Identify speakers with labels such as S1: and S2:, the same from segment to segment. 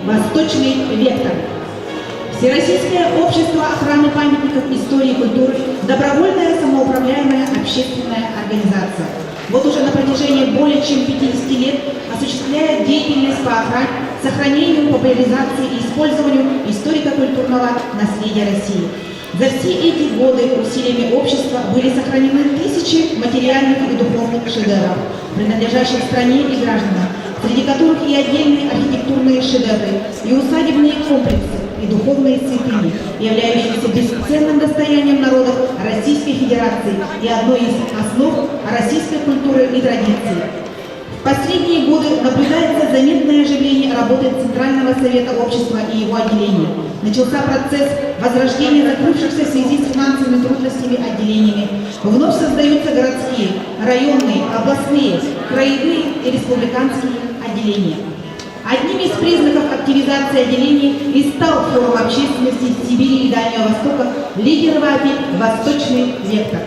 S1: «Восточный вектор». Всероссийское общество охраны памятников истории и культуры – добровольная самоуправляемая общественная организация. Вот уже на протяжении более чем 50 лет осуществляет деятельность по охране, сохранению, популяризации и использованию историко-культурного наследия России. За все эти годы усилиями общества были сохранены тысячи материальных и духовных шедевров, принадлежащих стране и гражданам, среди которых и отдельные архитектурные шедевры, и усадебные комплексы, и духовные святыни, являющиеся бесценным достоянием народов Российской Федерации и одной из основ российской культуры и традиции. В последние годы наблюдается заметное оживление работы Центрального совета общества и его отделений. Начался процесс возрождения закрывшихся в связи с финансовыми трудностями отделениями. Вновь создаются городские, районные, областные, краевые и республиканские отделения. Одним из признаков активизации отделений и стал форум общественности Сибири и Дальнего Востока «Лидеры ВАПИ. Восточный вектор».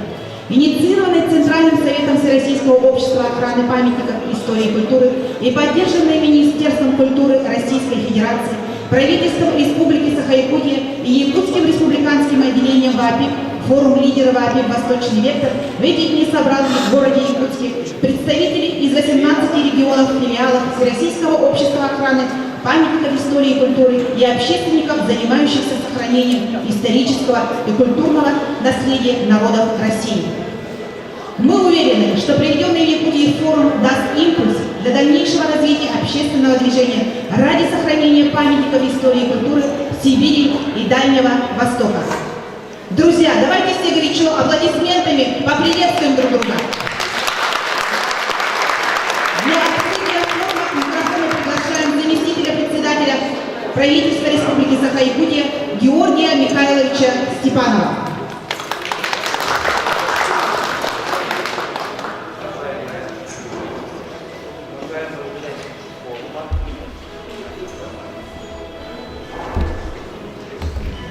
S1: Инициированный Центральным советом Всероссийского общества охраны памятников истории и культуры и поддержанный Министерством культуры Российской Федерации, правительством Республики Саха-Якутия и Якутским республиканским отделением ВАПИ, форум «Лидеры ВАПИ. Восточный вектор» в эти дни собрал в городе Якутске представителей из 18 регионов филиалов Всероссийского общества охраны памятников истории и культуры и общественников, занимающихся сохранением исторического и культурного наследия народов России. Мы уверены, что проведенный в Якутии форум даст импульс для дальнейшего развития общественного движения ради сохранения памятников истории и культуры Сибири и Дальнего Востока. Друзья, давайте все горячо аплодисментами поприветствуем друг друга. Для открытия форума к микрофону приглашаем заместителя председателя правительства Республики Саха-Якутия Георгия Михайловича Степанова.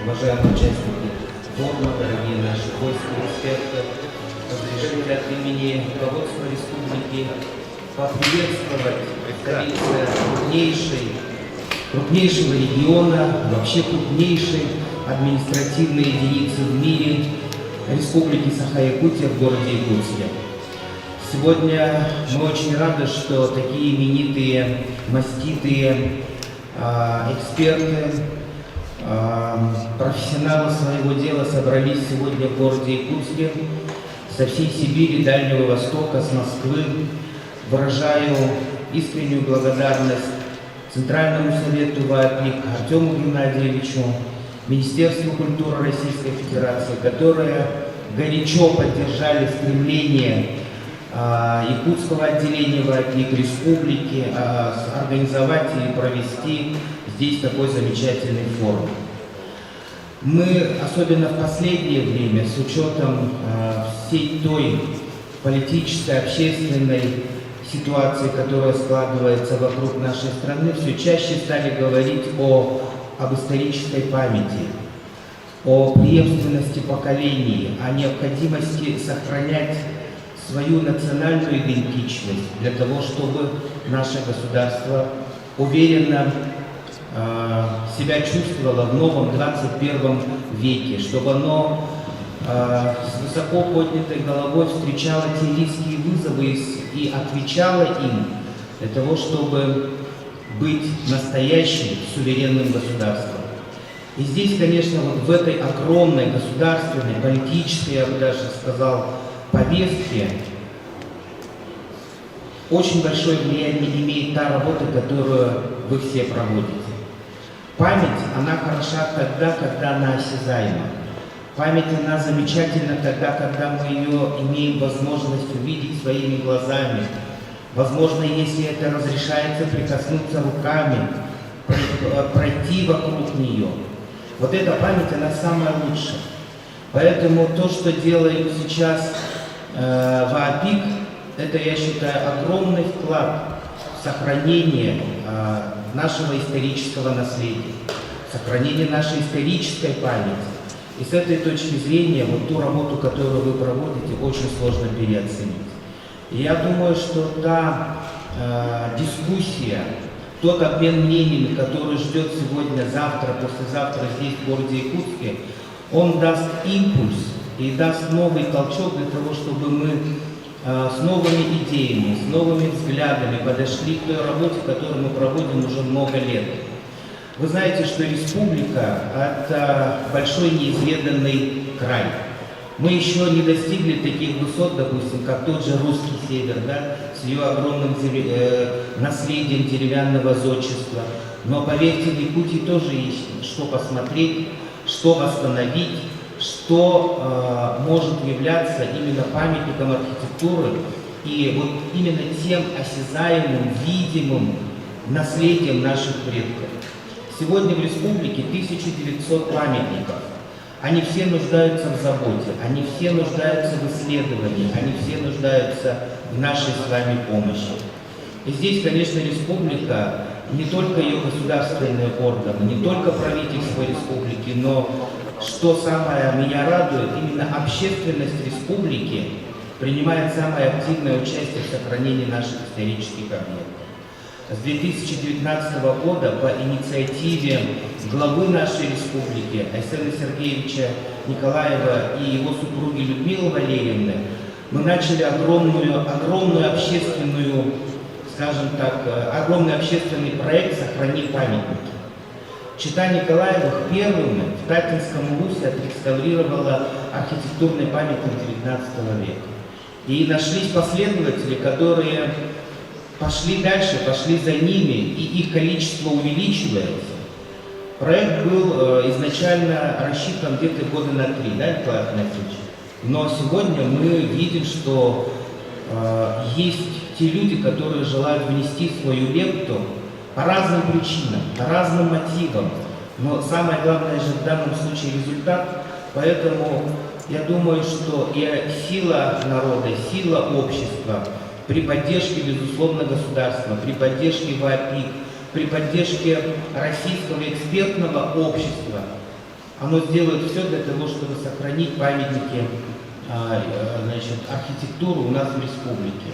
S2: Уважаемые участники форума, дорогие наши гости, эксперты, разрешите от имени руководства республики поприветствовать столицы крупнейшего региона, вообще крупнейшей административной единицы в мире Республики Саха-Якутия в городе Якутске. Сегодня мы очень рады, что такие именитые, маститые эксперты, профессионалы своего дела собрались сегодня в городе Якутске со всей Сибири, Дальнего Востока, с Москвы. Выражаю искреннюю благодарность Центральному совету ВАПИ, Артему Геннадьевичу, Министерству культуры Российской Федерации, которые горячо поддержали стремление якутского отделения ВАПИ к республике организовать и провести здесь такой замечательный форум. Мы, особенно в последнее время, с учетом всей той политической, общественной ситуации, которая складывается вокруг нашей страны, все чаще стали говорить об исторической памяти, о преемственности поколений, о необходимости сохранять свою национальную идентичность для того, чтобы наше государство уверенно себя чувствовало в новом 21 веке, чтобы оно с высоко поднятой головой встречало те риски и вызовы и отвечало им для того, чтобы быть настоящим суверенным государством. И здесь, конечно, вот в этой огромной государственной, политической, я бы даже сказал, повестке очень большое влияние имеет та работа, которую вы все проводите. Память, она хороша тогда, когда она осязаема. Память, она замечательна тогда, когда мы ее имеем возможность увидеть своими глазами. Возможно, если это разрешается, прикоснуться руками, пройти вокруг нее. Вот эта память, она самая лучшая. Поэтому то, что делает сейчас ВАПИК, это, я считаю, огромный вклад в сохранение нашего исторического наследия, сохранение нашей исторической памяти. И с этой точки зрения, вот ту работу, которую вы проводите, очень сложно переоценить. И я думаю, что та дискуссия, тот обмен мнениями, который ждет сегодня, завтра, послезавтра здесь, в городе Якутске, он даст импульс и даст новый толчок для того, чтобы мы с новыми идеями, с новыми взглядами подошли к той работе, которую мы проводим уже много лет. Вы знаете, что республика – это большой неизведанный край. Мы еще не достигли таких высот, допустим, как тот же русский север, да, с ее огромным наследием деревянного зодчества. Но поверьте, в Якутии тоже есть что посмотреть, что восстановить, что может являться именно памятником архитектуры и вот именно тем осязаемым, видимым наследием наших предков. Сегодня в республике 1900 памятников. Они все нуждаются в заботе, они все нуждаются в исследовании, они все нуждаются в нашей с вами помощи. И здесь, конечно, республика, не только ее государственные органы, не только правительство республики, но, что самое меня радует, именно общественность республики принимает самое активное участие в сохранении наших исторических объектов. С 2019 года по инициативе главы нашей республики Айсена Сергеевича Николаева и его супруги Людмилы Валерьевны мы начали огромную общественную, скажем так, огромный общественный проект «Сохрани памятники». Чита Николаевых первыми в Татинском улусе отреставрировала архитектурный памятник XIX века. И нашлись последователи, которые пошли дальше, пошли за ними, и их количество увеличивается. Проект был изначально рассчитан где-то года на 3, да, Николай Афанасьевич? Но сегодня мы видим, что есть те люди, которые желают внести свою лепту по разным причинам, по разным мотивам. Но самое главное же в данном случае результат. Поэтому я думаю, что и сила народа, сила общества при поддержке, безусловно, государства, при поддержке ВАПИК, при поддержке российского экспертного общества, оно сделает все для того, чтобы сохранить памятники, архитектуру у нас в республике.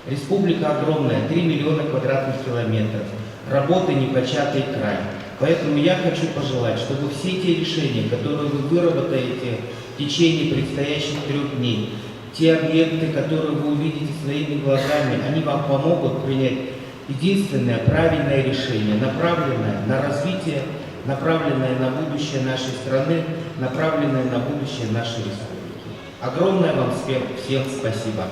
S2: Республика огромная, 3 миллиона квадратных километров, работы непочатый край. Поэтому я хочу пожелать, чтобы все те решения, которые вы выработаете в течение предстоящих 3 дней, те объекты, которые вы увидите своими глазами, они вам помогут принять единственное правильное решение, направленное на развитие, направленное на будущее нашей страны, направленное на будущее нашей республики. Огромное вам всем спасибо.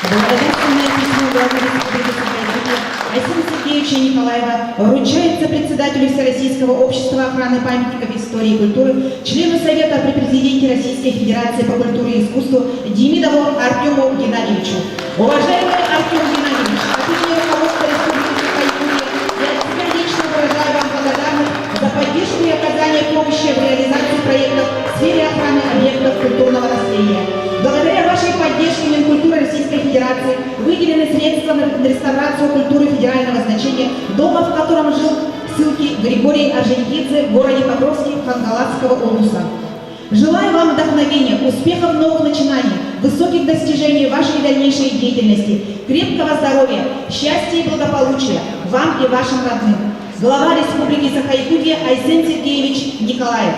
S1: Благодарственное письмо главы Республики Саха-Якутия Айсена Сергеевича Николаева вручается председателю Всероссийского общества охраны памятников истории и культуры, члену Совета при президенте Российской Федерации по культуре и искусству Демидову Артему Геннадьевичу. Уважаемый Артем Геннадьевич, от имени руководства Республики Саха-Якутия я от себя лично выражаю вам благодарность за поддержку и оказание помощи в реализации проектов в сфере охраны объектов культурного наследия. Благодаря вашей поддержке Минкультуры Российской Федерации выделены средства на реставрацию культуры федерального значения дома, в котором жил ссылки Григорий Орджоникидзе в городе Покровске Хангаласского улуса. Желаю вам вдохновения, успехов в новых начинаниях, высоких достижений в вашей дальнейшей деятельности, крепкого здоровья, счастья и благополучия вам и вашим родным. Глава Республики Саха-Якутия Айсен Сергеевич Николаев.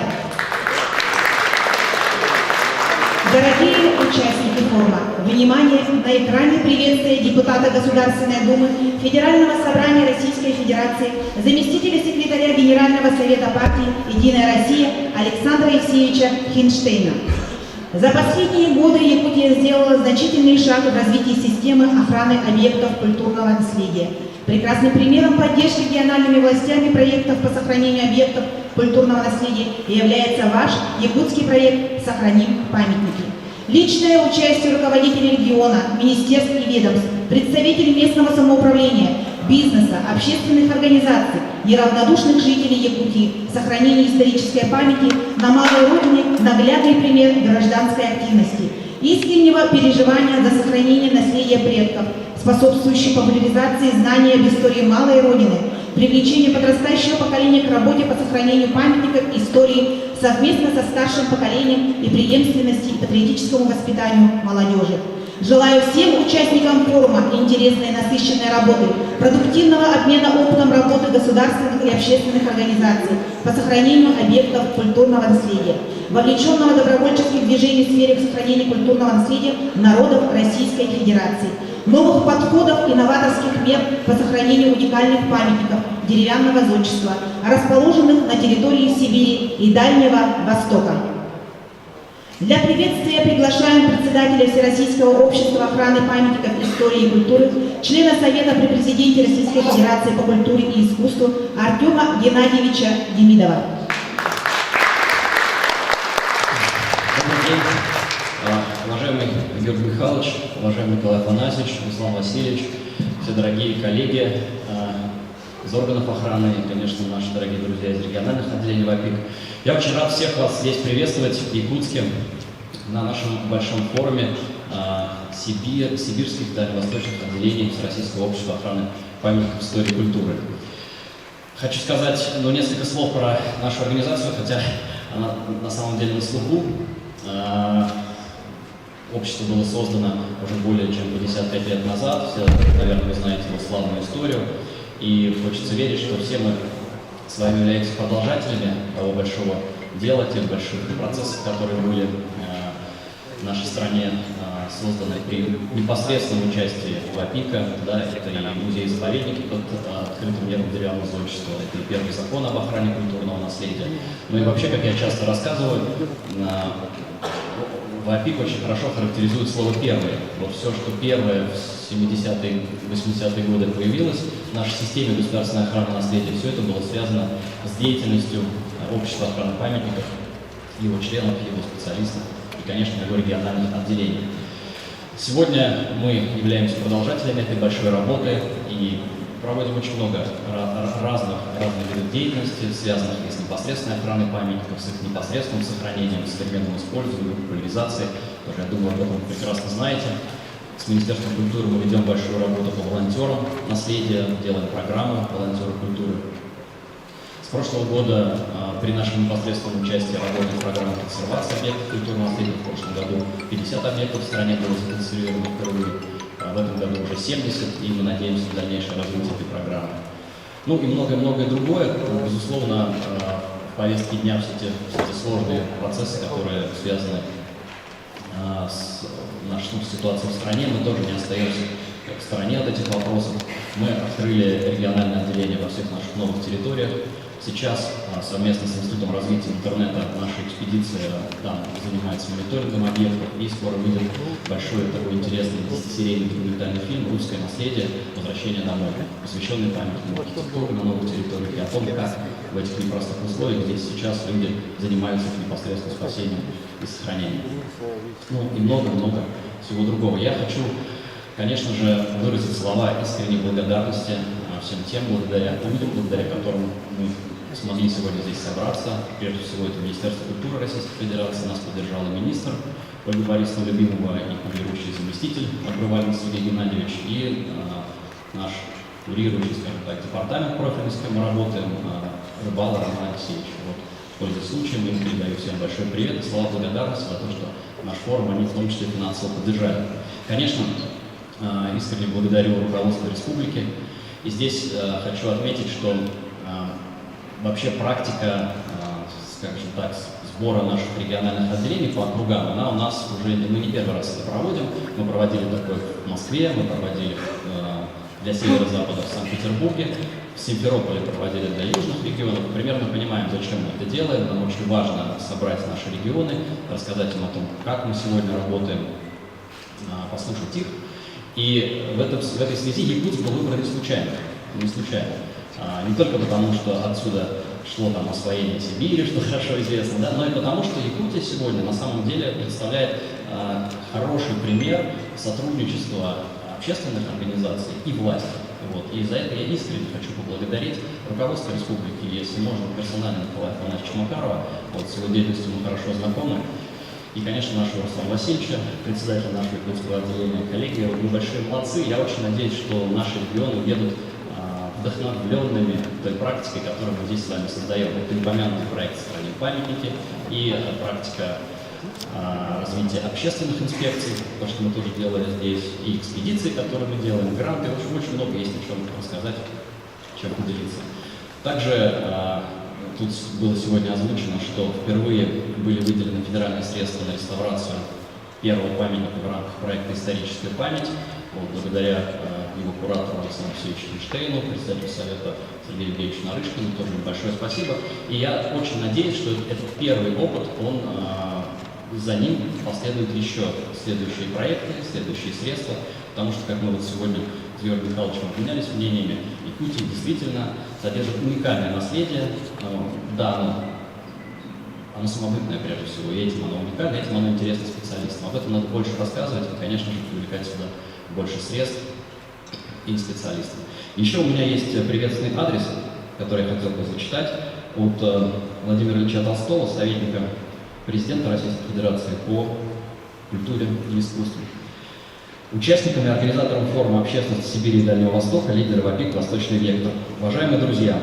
S1: Дорогие участники форума, внимание, на экране приветствие депутата Государственной Думы Федерального собрания Российской Федерации, заместителя секретаря Генерального совета партии «Единая Россия» Александра Евсеевича Хинштейна. За последние годы Якутия сделала значительный шаг в развитии системы охраны объектов культурного наследия. Прекрасным примером поддержки региональными властями проектов по сохранению объектов культурного наследия является ваш якутский проект «Сохраним памятники». Личное участие руководителей региона, министерств и ведомств, представителей местного самоуправления, бизнеса, общественных организаций, неравнодушных жителей Якутии в сохранении исторической памяти на малой родине – наглядный пример гражданской активности, искреннего переживания за сохранение наследия предков, способствующий популяризации знаний об истории малой родины, привлечение подрастающего поколения к работе по сохранению памятников истории совместно со старшим поколением и преемственности и патриотическому воспитанию молодежи. Желаю всем участникам форума интересной и насыщенной работы, продуктивного обмена опытом работы государственных и общественных организаций по сохранению объектов культурного наследия, вовлеченного добровольческих движений в сфере сохранения культурного наследия народов Российской Федерации, новых подходов и новаторских мер по сохранению уникальных памятников деревянного зодчества, расположенных на территории Сибири и Дальнего Востока. Для приветствия приглашаем председателя Всероссийского общества охраны памятников истории и культуры, члена Совета при президенте Российской Федерации по культуре и искусству Артема Геннадьевича Демидова.
S3: Добрый день, уважаемый Георгий Михайлович, уважаемый Николай Афанасьевич, Руслан Васильевич, все дорогие коллеги из органов охраны и, конечно, наши дорогие друзья из региональных отделений ВАПИК. Я очень рад всех вас здесь приветствовать в Якутске на нашем большом форуме сибирских дальневосточных отделений Всероссийского общества охраны памятников истории и культуры. Хочу сказать несколько слов про нашу организацию, хотя она на самом деле на слуху. Общество было создано уже более чем 55 лет назад. Все, наверное, вы знаете его славную историю. И хочется верить, что все мы с вами являемся продолжателями того большого дела, тех больших процессов, которые были в нашей стране созданы при непосредственном участии ВАПИКа. Да, это и музей-заповедники под открытым небом деревянного зодчества, это и первый закон об охране культурного наследия. Ну и вообще, как я часто рассказываю, ВАПИК очень хорошо характеризует слово «первый». Вот все, что первое в 70-е, 80-е годы появилось в нашей системе государственной охраны наследия, все это было связано с деятельностью общества охраны памятников, его членов, его специалистов и, конечно, его региональных отделений. Сегодня мы являемся продолжателями этой большой работы и проводим очень много разных видов деятельности, связанных и с непосредственной охраной памятников, с их непосредственным сохранением, современным использованием, популяризацией. Тоже, я думаю, об этом вы прекрасно знаете. С Министерством культуры мы ведем большую работу по волонтерам наследия, делаем программы волонтеры культуры. С прошлого года при нашем непосредственном участии работаем в программе консервации объектов культурного наследия. В прошлом году 50 объектов в стране было законсервировано впервые. В этом году уже 70, и мы надеемся на дальнейшее развитие этой программы. Ну и многое-многое другое. Безусловно, в повестке дня все эти сложные процессы, которые связаны с нашей ситуацией в стране, мы тоже не остаемся в стороне от этих вопросов. Мы открыли региональное отделение во всех наших новых территориях. Сейчас совместно с Институтом развития интернета наша экспедиция там занимается мониторингом объектов и скоро выйдет большой такой интересный 10-серийный документальный фильм «Русское наследие. Возвращение домой», посвященный памятникам архитектуры на новых территориях и о том, как в этих непростых условиях здесь сейчас люди занимаются их непосредственным спасением и сохранением. Ну и много-много всего другого. Я хочу, конечно же, выразить слова искренней благодарности всем тем, благодаря которым мы смогли сегодня здесь собраться. Прежде всего, это Министерство культуры Российской Федерации, нас поддержал и министр Ольга Борисовна Любимова, и курирующий заместитель Обрывалин Сергей Геннадьевич, и наш курирующий, скажем так, департамент профильный, с кем мы работаем, Рыбала Роман Алексеевич. Вот, пользуясь случаем, я передаю всем большой привет и слова благодарности за то, что наш форум они в том числе финансово поддержали. Конечно, искренне благодарю руководство республики. И здесь хочу отметить, что вообще практика, скажем так, сбора наших региональных отделений по округам, она у нас уже, мы не первый раз это проводим. Мы проводили такое в Москве, мы проводили для северо-запада в Санкт-Петербурге, в Симферополе проводили для южных регионов. Мы примерно понимаем, зачем мы это делаем. Нам очень важно собрать наши регионы, рассказать им о том, как мы сегодня работаем, послушать их. И в этой связи Якутск был выбран не случайно. Не только потому, что отсюда шло там освоение Сибири, что хорошо известно, да, но и потому, что Якутия сегодня на самом деле представляет хороший пример сотрудничества общественных организаций и власти. Вот. И за это я искренне хочу поблагодарить руководство республики, если можно, персонально Николая Афанасьевича Макарова. Вот, с его деятельностью мы хорошо знакомы. И, конечно, нашего Руслана Васильевича, председателя нашего якутского отделения. Коллеги, вы большие молодцы. Я очень надеюсь, что наши регионы едут вдохновленными той практикой, которую мы здесь с вами создаем. Это упомянутый проект «Сохранить памятники» и практика развитие общественных инспекций, то, что мы тоже делали здесь, и экспедиции, которые мы делаем, гранты, очень много есть о чем рассказать, чем поделиться. Также тут было сегодня озвучено, что впервые были выделены федеральные средства на реставрацию первого памятника в рамках проекта «Историческая память». Вот, благодаря его куратору Александру Алексеевичу Эйнштейну, председателю Совета Сергею Евгеньевичу Нарышкину, тоже большое спасибо. И я очень надеюсь, что этот первый опыт, за ним последуют еще следующие проекты, следующие средства, потому что, как мы вот сегодня с Георгием Михайловичем обменялись мнениями, Якутия действительно содержит уникальное наследие. Да, оно самобытное прежде всего, и этим оно уникально, этим оно интересно специалистам. Об этом надо больше рассказывать и, конечно же, привлекать сюда больше средств и специалистов. Еще у меня есть приветственный адрес, который я хотел бы зачитать, от Владимира Ильича Толстого, советника президента Российской Федерации по культуре и искусству. Участниками и организатором форума общественности Сибири и Дальнего Востока, лидеры ВАПИК «Восточный вектор». Уважаемые друзья,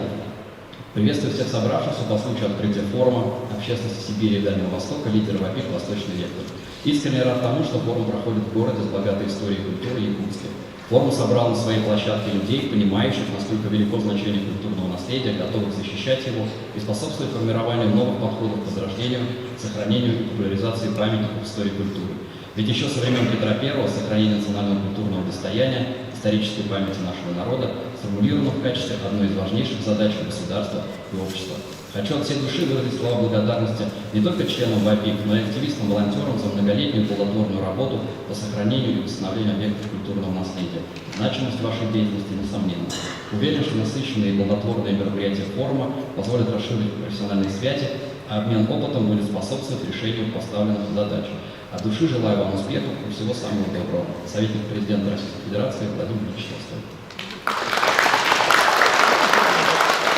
S3: приветствую всех собравшихся по случаю открытия форума общественности Сибири и Дальнего Востока, лидеры ВАПИК «Восточный вектор». Искренне рад тому, что форум проходит в городе с богатой историей культуры Якутска. Форум собрал на своей площадке людей, понимающих, насколько велико значение культурного наследия, готовых защищать его и способствовать формированию новых подходов к возрождению, сохранению и популяризации памятников истории культуры. Ведь еще со времен Петра I сохранение национального культурного достояния, исторической памяти нашего народа сформулировано в качестве одной из важнейших задач государства и общества. Хочу от всей души выразить слова благодарности не только членам ВАПИК, но и активистам, волонтерам за многолетнюю плодотворную работу по сохранению и восстановлению объектов культурного наследия. Значимость вашей деятельности несомненна. Уверен, что насыщенные и плодотворные мероприятия форума позволят расширить профессиональные связи, а обмен опытом будет способствовать решению поставленных задач. От души желаю вам успехов и всего самого доброго. Советник президента Российской Федерации Владимир Ильич Толстой.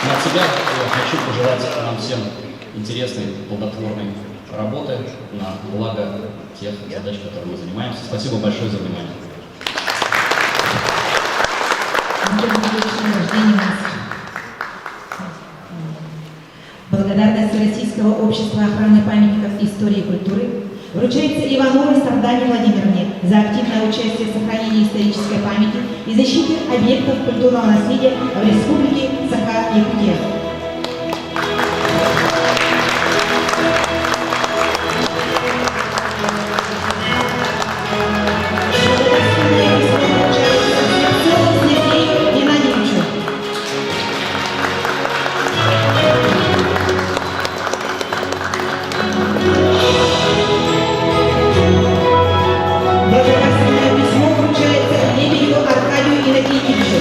S3: Но от себя хочу пожелать нам всем интересной, плодотворной работы на благо тех задач, которыми мы занимаемся. Спасибо большое за внимание.
S1: Благодарность Российского общества охраны памятников истории и культуры вручается Ивановой Сардане Владимировне за активное участие в сохранении исторической памяти и защите объектов культурного наследия в Республике Саха-Якутия. Сергею Геннадьевичу. Благодарственное письмо вручается Лебедеву Аркадию Иннокентьевичу.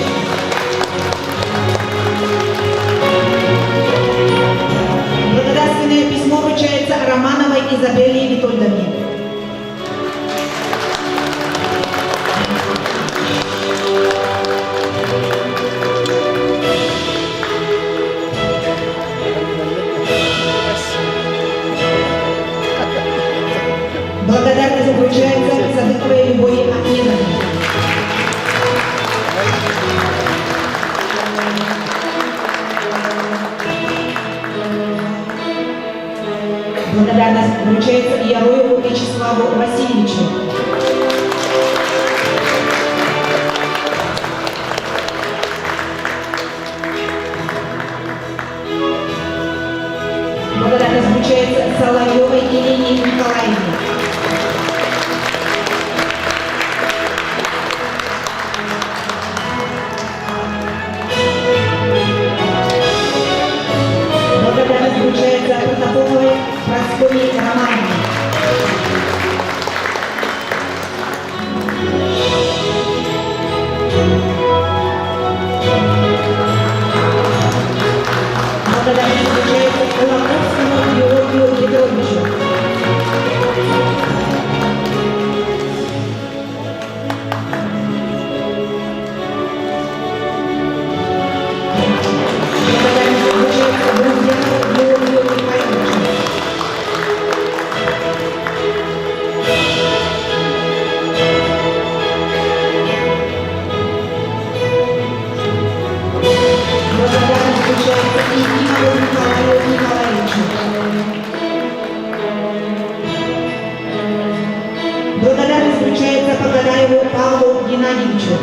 S1: Караваеву Павлу Геннадьевичу.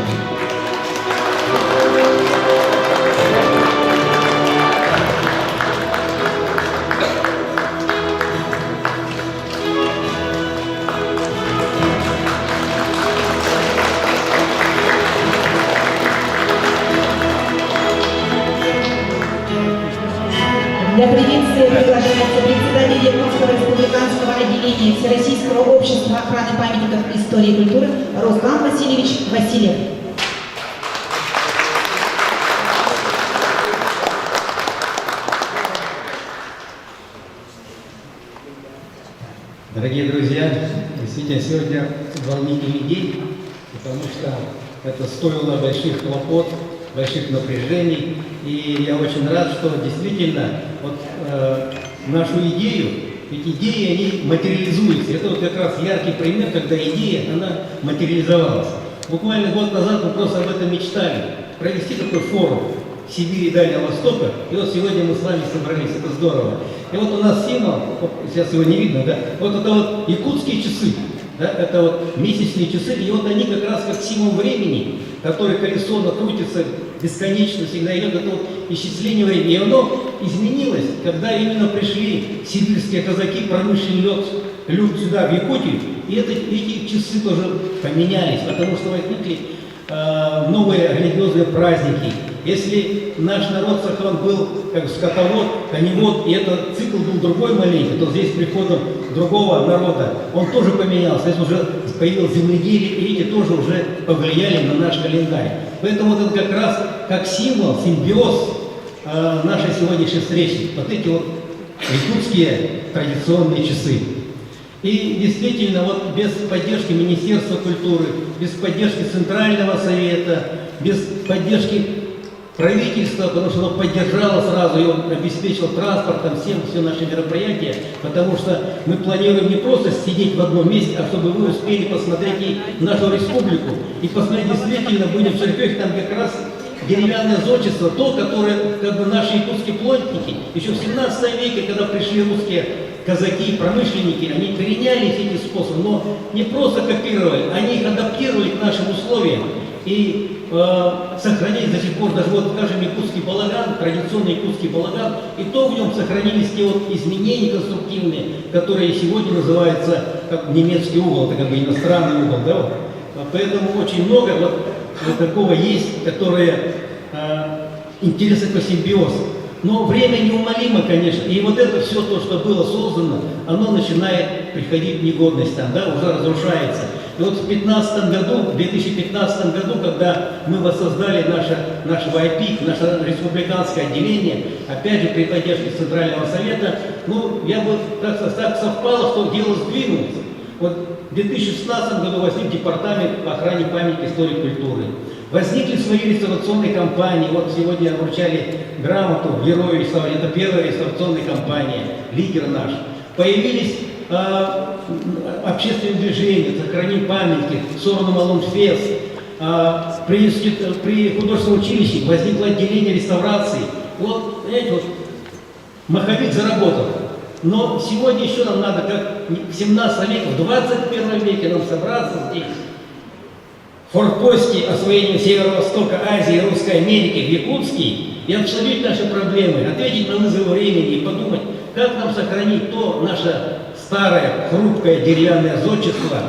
S1: Для приветствия приглашается председатель Якутского республиканского отделения Всероссийского общества охраны памятников истории и культуры Руслан Васильевич Васильев.
S4: Дорогие друзья, действительно сегодня волнительный день, потому что это стоило больших хлопот, больших напряжений. И я очень рад, что действительно вот, нашу идею, ведь идеи, они материализуются. Это вот как раз яркий пример, когда идея, она материализовалась. Буквально год назад мы просто об этом мечтали, провести такой форум в Сибири и Дальнего Востока. И вот сегодня мы с вами собрались, это здорово. И вот у нас символ, вот сейчас его не видно, да, вот это вот якутские часы. Да, это вот месячные часы, и вот они как раз как символ времени, который колесо крутится бесконечно, всегда идет, это вот исчисление времени. И оно изменилось, когда именно пришли сибирские казаки, промышленный люд сюда, в Якутию, и эти часы тоже поменялись, потому что возникли новые религиозные праздники. Если наш народ Сахан был как скотовод, коневод, и этот цикл был другой маленький, то здесь приходом другого народа он тоже поменялся. Здесь уже появилось земледелие, и эти тоже уже повлияли на наш календарь. Поэтому вот это как раз как символ, симбиоз нашей сегодняшней встречи. Вот эти вот якутские традиционные часы. И действительно, вот без поддержки Министерства культуры, без поддержки Центрального совета, без поддержки правительства, потому что оно поддержало сразу, и он обеспечил транспортом все наши мероприятия, потому что мы планируем не просто сидеть в одном месте, а чтобы вы успели посмотреть и нашу республику, и посмотреть, действительно, будем в Черепехе, там как раз деревянное зодчество, то, которое, как бы, наши якутские плотники, еще в 17 веке, когда пришли русские казаки, промышленники, они переняли эти способы, но не просто копировали, они их адаптировали к нашим условиям и сохранили до сих пор, даже вот, скажем, якутский балаган, традиционный якутский балаган, и то в нем сохранились те вот изменения конструктивные, которые сегодня называются как немецкий угол, это как бы иностранный угол, да, вот. Поэтому очень много вот такого есть, которое интересно по симбиозу. Но время неумолимо, конечно, и вот это все то, что было создано, оно начинает приходить в негодность, там, да, уже разрушается. И вот в 2015 году, когда мы воссоздали наше ВАЙПИК, наше республиканское отделение, опять же при поддержке Центрального совета, ну, я бы так совпало, что дело сдвинулось. Вот в 2016 году возник департамент по охране памятника истории и культуры. Возникли свои реставрационные кампании. Вот сегодня вручали грамоту Герою реставрации. Это первая реставрационная кампания, лидер наш. Появились общественные движения, сохраним памятники, Сорну Малунфест. При художественном училище возникло отделение реставрации. Вот, знаете, вот маховик заработал. Но сегодня еще нам надо, как в 17 веке, в 21 веке нам собраться здесь, в форпосте освоения Северо-Востока, Азии, Русской Америки, в Якутске, и обсудить наши проблемы, ответить на вызовы времени и подумать, как нам сохранить то наше старое, хрупкое деревянное зодчество,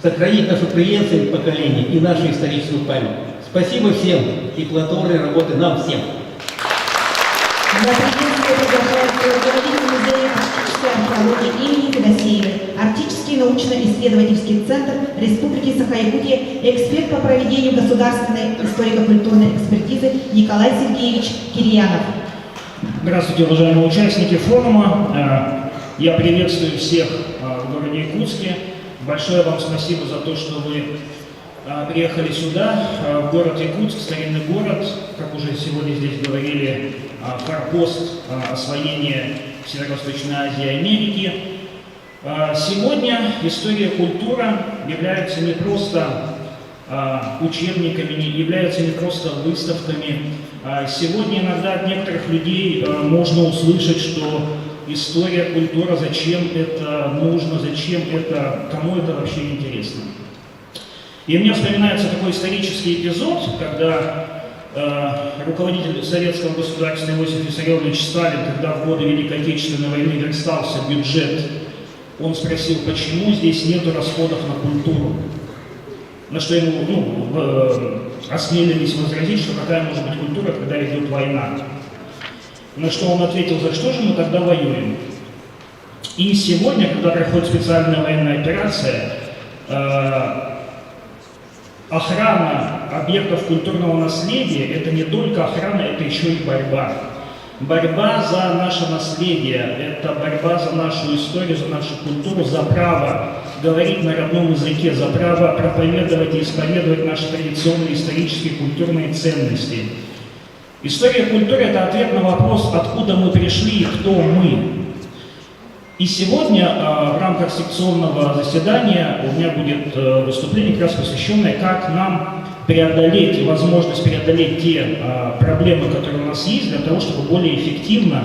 S4: сохранить нашу преемственность поколения и нашу историческую память. Спасибо всем и плодотворной работы нам всем.
S1: На президентское приглашается руководитель музея арктической археологии имени Федосеевой, Арктический научно-исследовательский центр Республики Саха-Якутия, эксперт по проведению государственной историко-культурной экспертизы Николай Сергеевич Кирьянов.
S5: Здравствуйте, уважаемые участники форума. Я приветствую всех в городе Якутске. Большое вам спасибо за то, что вы приехали сюда, в город Якутск, старинный город, как уже сегодня здесь говорили, форпост освоения Северо-Восточной Азии и Америки. Сегодня история и культура являются не просто учебниками, не являются не просто выставками. Сегодня иногда от некоторых людей можно услышать, что история, культура, зачем это нужно, зачем это, кому это вообще интересно. И мне вспоминается такой исторический эпизод, когда руководитель советского государства Иосиф Виссарионович Сталин, когда в годы Великой Отечественной войны верстался бюджет, он спросил, почему здесь нету расходов на культуру. На что ему осмелились возразить, что какая может быть культура, когда идет война. На что он ответил, за что же мы тогда воюем? И сегодня, когда проходит специальная военная операция, охрана объектов культурного наследия – это не только охрана, это еще и борьба. Борьба за наше наследие, это борьба за нашу историю, за нашу культуру, за право говорить на родном языке, за право проповедовать и исповедовать наши традиционные исторические культурные ценности. История культуры – это ответ на вопрос, откуда мы пришли и кто мы. И сегодня в рамках секционного заседания у меня будет выступление, как раз посвященное, как нам преодолеть, возможность преодолеть те проблемы, которые у нас есть, для того, чтобы более эффективно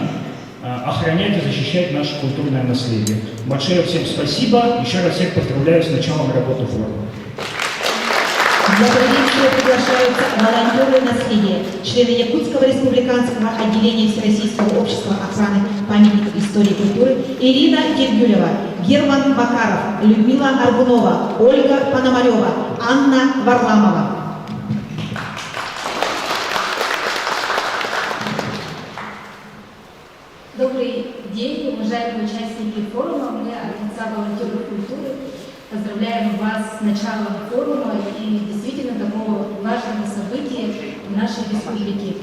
S5: охранять и защищать наше культурное наследие. Большое всем спасибо. Еще раз всех поздравляю с началом работы форума.
S1: Для приветствия приглашаются волонтеры наследия, члены Якутского республиканского отделения Всероссийского общества охраны памятников истории и культуры Ирина Гергюлева, Герман Макаров, Людмила Аргунова, Ольга Пономарева, Анна Варламова.
S6: Добрый день, уважаемые участники форума. Мы от лица волонтеров культуры поздравляем вас с началом форума и действительно такого важного события в нашей республике.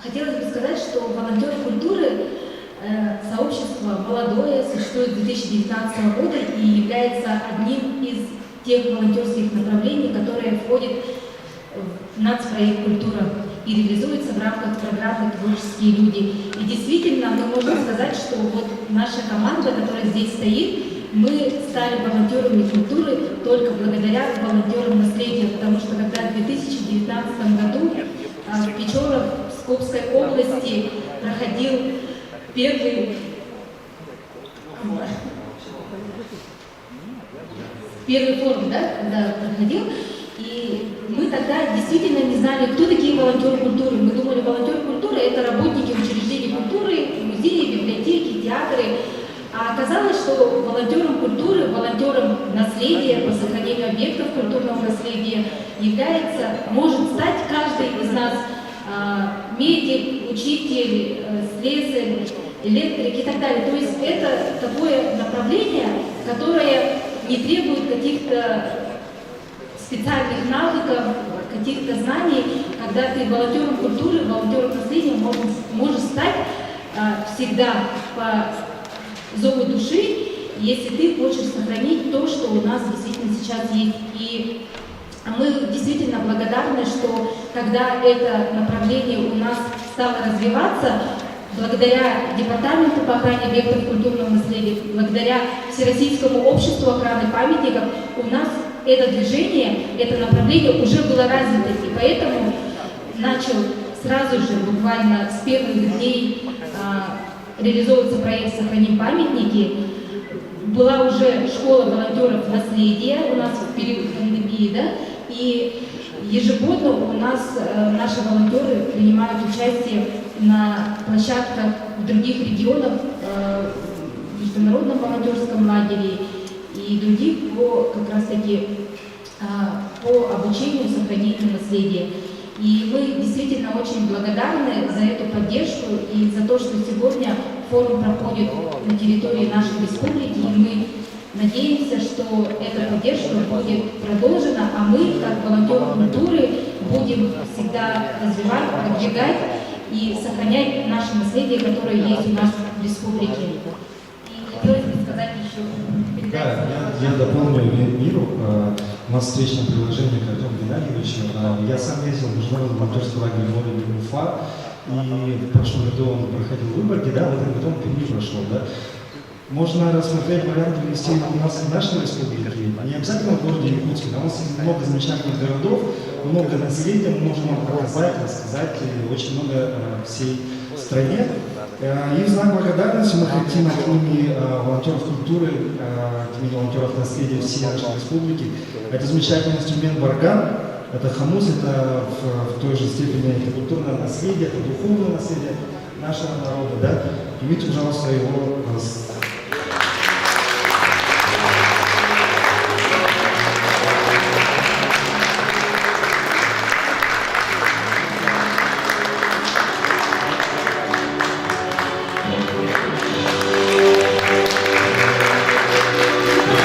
S6: Хотелось бы сказать, что волонтеры культуры сообщество молодое, существует с 2019 года и является одним из тех волонтерских направлений, которые входят в нацпроект «Культура» и реализуется в рамках программы «Творческие люди». И действительно, мы можем сказать, что вот наша команда, которая здесь стоит, мы стали волонтерами культуры только благодаря волонтерам наследия, потому что когда в 2019 году в Печорах-Скопской области проходил первый форум, да, когда проходил, и мы тогда действительно не знали, кто такие волонтеры культуры. Мы думали, волонтеры культуры – это работники учреждений культуры, музеи, библиотеки, театры. А оказалось, что волонтером культуры, волонтером наследия, по сохранению объектов культурного наследия может стать каждый из нас. Медик, учитель, слесарь, электрик и так далее. То есть это такое направление, которое не требует каких-то специальных навыков, каких-то знаний, когда ты волонтером культуры, волонтером наследия можешь стать всегда по зову души, если ты хочешь сохранить то, что у нас действительно сейчас есть. И мы действительно благодарны, что когда это направление у нас стало развиваться, благодаря Департаменту по охране объектов культурного наследия, благодаря Всероссийскому обществу охраны памятников, у нас это движение, это направление уже было развито. И поэтому начал сразу же, буквально с первых дней, реализовываться проект «Сохраним памятники». Была уже школа волонтеров наследия у нас в период пандемии, да, и ежегодно у нас наши волонтеры принимают участие на площадках в других регионах, в международном волонтерском лагере и других как раз таки по обучению, сохранению наследия. И мы действительно очень благодарны за эту поддержку и за то, что сегодня форум проходит на территории нашей республики. И мы надеемся, что эта поддержка будет продолжена, а мы, как волонтеры культуры, будем всегда развивать, продвигать и сохранять наше наследие, которое есть у нас в республике. И хотелось бы сказать еще...
S7: Да, я дополню Миру. У нас встречное приложение к Артему Геннадьевичу. Я сам ездил в международный волонтерский лагерь Море Уфа, и в прошлом году он проходил выборки, да, в этом году он Перми прошел, да. Можно рассмотреть вариант провести у нас в нашей республике, не обязательно в городе Якутске, у нас есть много замечательных городов, много населения, мы можем вам показать, рассказать, и очень много всей страны. стране. И в знак благодарности мы хотим от имени волонтеров культуры, от имени волонтеров наследия всей нашей республики, это замечательный инструмент барган, это хамус, это в той же степени это культурное наследие, это духовное наследие нашего народа, да. Примите, пожалуйста, его.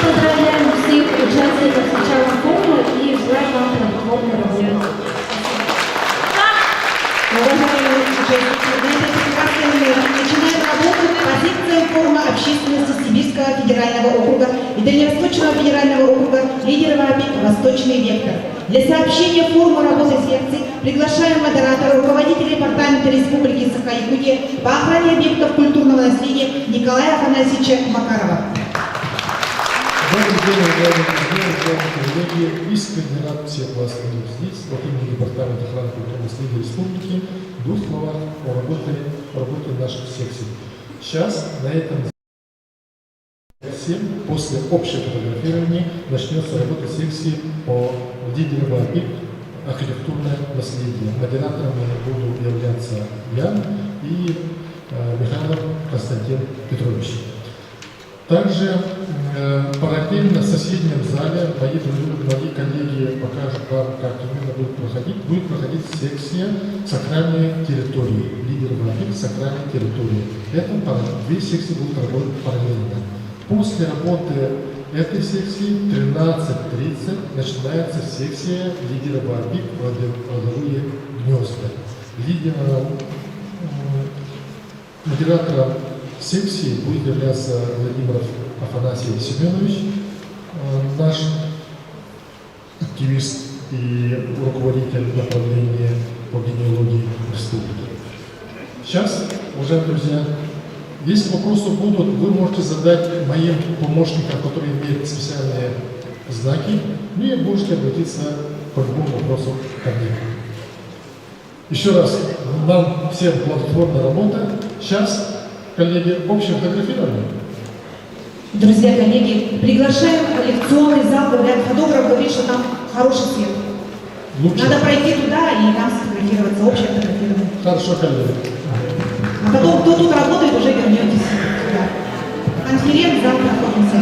S6: Поздравляем всех участников сначала форума и желаем вам плодотворной работы.
S1: Уважаемые участники, на этой прекрасной ноте начинаем работу по секциям форума общественности Сибирского федерального округа и Дальневосточного федерального округа лидеров ОПИК «Восточный вектор». Для сообщения форума работы секций приглашаем модератора, руководителя департамента Республики Саха-Якутия по охране объектов культурного наследия Николая Афанасьевича Макарова.
S8: Добрый день, уважаемые коллеги. Искренне рад всех вас видеть здесь. От имени Департамента охраны культурного наследия Республики в двух словах о работе наших секций. Сейчас на этом после общего фотографирования начнется работа секции по лидерам ОПИК архитектурное наследие. Модераторами буду являться я и Михайлов Константин Петрович. Также параллельно в соседнем зале мои коллеги покажут вам, как именно будет проходить секция сакральной территории, лидеров ОПИК сакральной территории. Это две секции будут работать параллельно. После работы этой секции 13:30 начинается секция лидеров ОПИК «Родовые гнезда». Модератором секции будет являться Владимир Афанасий Семенович, наш активист и руководитель направления по генеалогии республики. Сейчас, уважаемые друзья, если вопросы будут, вы можете задать моим помощникам, которые имеют специальные знаки, и можете обратиться по любому вопросу ко мне. Еще раз, нам всем плодотворная работа. Сейчас, коллеги, общее фотографирование.
S1: Друзья, коллеги, приглашаем в лекционный зал, говорят, фотограф говорит, что там хороший свет.
S8: Лучше.
S1: Надо пройти туда и там сфотографироваться, общее фотографирование.
S8: Хорошо, коллеги.
S1: А потом, кто тут работает, уже вернетесь сюда. Конференц-зал находится.